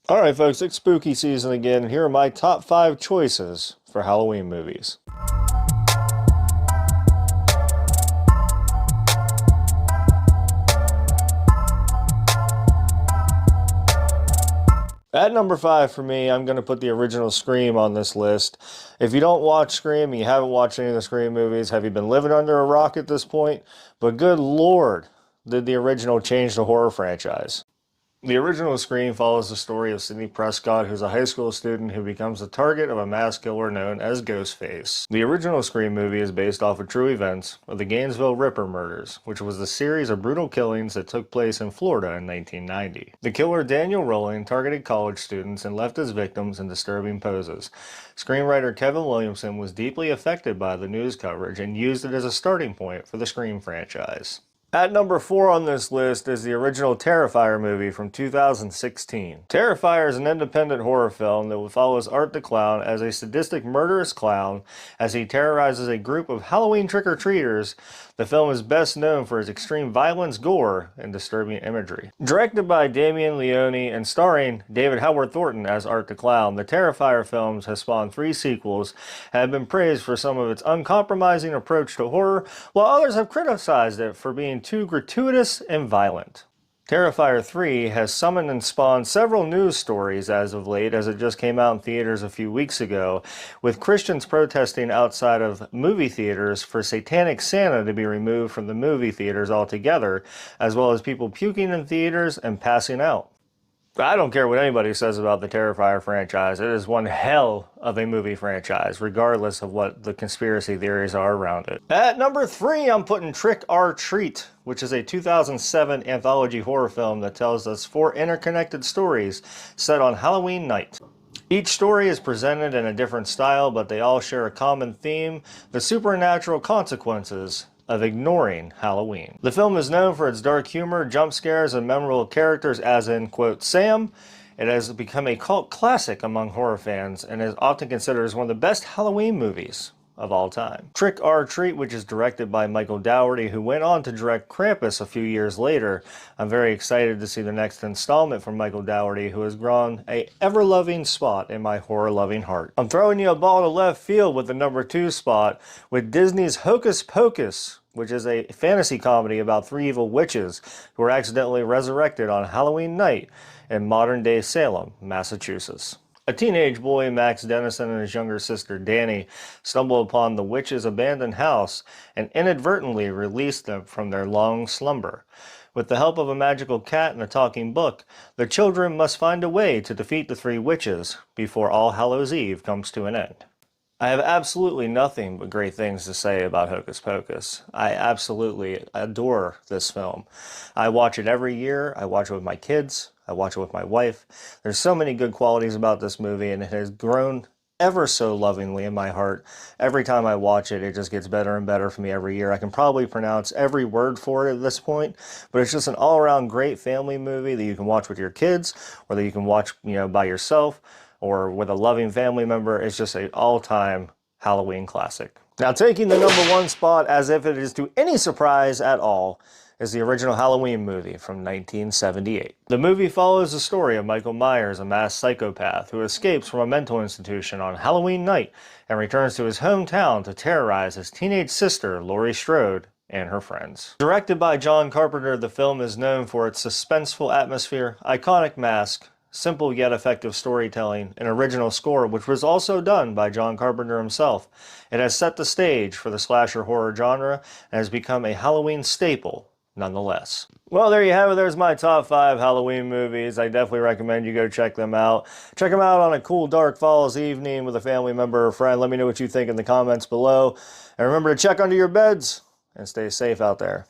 Alright folks, it's spooky season again, and here are my top 5 choices for Halloween movies. At number 5 for me, I'm going to put the original Scream on this list. If you don't watch Scream, you haven't watched any of the Scream movies, have you been living under a rock at this point? But good lord, did the original change the horror franchise. The original Scream follows the story of Sidney Prescott, who's a high school student who becomes the target of a mass killer known as Ghostface. The original Scream movie is based off of true events of the Gainesville Ripper murders, which was a series of brutal killings that took place in Florida in 1990. The killer Daniel Rowling targeted college students and left his victims in disturbing poses. Screenwriter Kevin Williamson was deeply affected by the news coverage and used it as a starting point for the Scream franchise. At number 4 on this list is the original Terrifier movie from 2016. Terrifier is an independent horror film that follows Art the Clown as a sadistic, murderous clown as he terrorizes a group of Halloween trick-or-treaters. The film is best known for its extreme violence, gore, and disturbing imagery. Directed by Damien Leone and starring David Howard Thornton as Art the Clown, the Terrifier films has spawned 3 sequels and have been praised for some of its uncompromising approach to horror, while others have criticized it for being too gratuitous and violent. Terrifier 3 has summoned and spawned several news stories as of late, as it just came out in theaters a few weeks ago, with Christians protesting outside of movie theaters for Satanic Santa to be removed from the movie theaters altogether, as well as people puking in theaters and passing out. I don't care what anybody says about the Terrifier franchise. It is one hell of a movie franchise, regardless of what the conspiracy theories are around it. At number 3, I'm putting Trick or Treat, which is a 2007 anthology horror film that tells us 4 interconnected stories set on Halloween night. Each story is presented in a different style, but they all share a common theme: the supernatural consequences of ignoring Halloween. The film is known for its dark humor, jump scares, and memorable characters, as in, quote, Sam. It has become a cult classic among horror fans and is often considered as one of the best Halloween movies of all time. Trick or Treat, which is directed by Michael Dougherty, who went on to direct Krampus a few years later. I'm very excited to see the next installment from Michael Dougherty, who has grown a ever-loving spot in my horror-loving heart. I'm throwing you a ball to left field with the number 2 spot with Disney's Hocus Pocus, which is a fantasy comedy about 3 evil witches who were accidentally resurrected on Halloween night in modern-day Salem, Massachusetts. A teenage boy, Max Dennison, and his younger sister, Danny, stumble upon the witch's abandoned house and inadvertently release them from their long slumber. With the help of a magical cat and a talking book, the children must find a way to defeat the 3 witches before All Hallows Eve comes to an end. I have absolutely nothing but great things to say about Hocus Pocus. I absolutely adore this film. I watch it every year. I watch it with my kids. I watch it with my wife. There's so many good qualities about this movie, and it has grown ever so lovingly in my heart. Every time I watch it, it just gets better and better for me every year. I can probably pronounce every word for it at this point, but it's just an all-around great family movie that you can watch with your kids, or that you can watch, by yourself, or with a loving family member. It's just an all-time Halloween classic. Now, taking the number 1 spot, as if it is to any surprise at all, is the original Halloween movie from 1978. The movie follows the story of Michael Myers, a masked psychopath who escapes from a mental institution on Halloween night and returns to his hometown to terrorize his teenage sister, Laurie Strode, and her friends. Directed by John Carpenter, the film is known for its suspenseful atmosphere, iconic mask, simple yet effective storytelling, and original score, which was also done by John Carpenter himself. It has set the stage for the slasher horror genre and has become a Halloween staple nonetheless. Well, there you have it. There's my top 5 Halloween movies. I definitely recommend you go check them out. Check them out on a cool dark fall's evening with a family member or friend. Let me know what you think in the comments below. And remember to check under your beds and stay safe out there.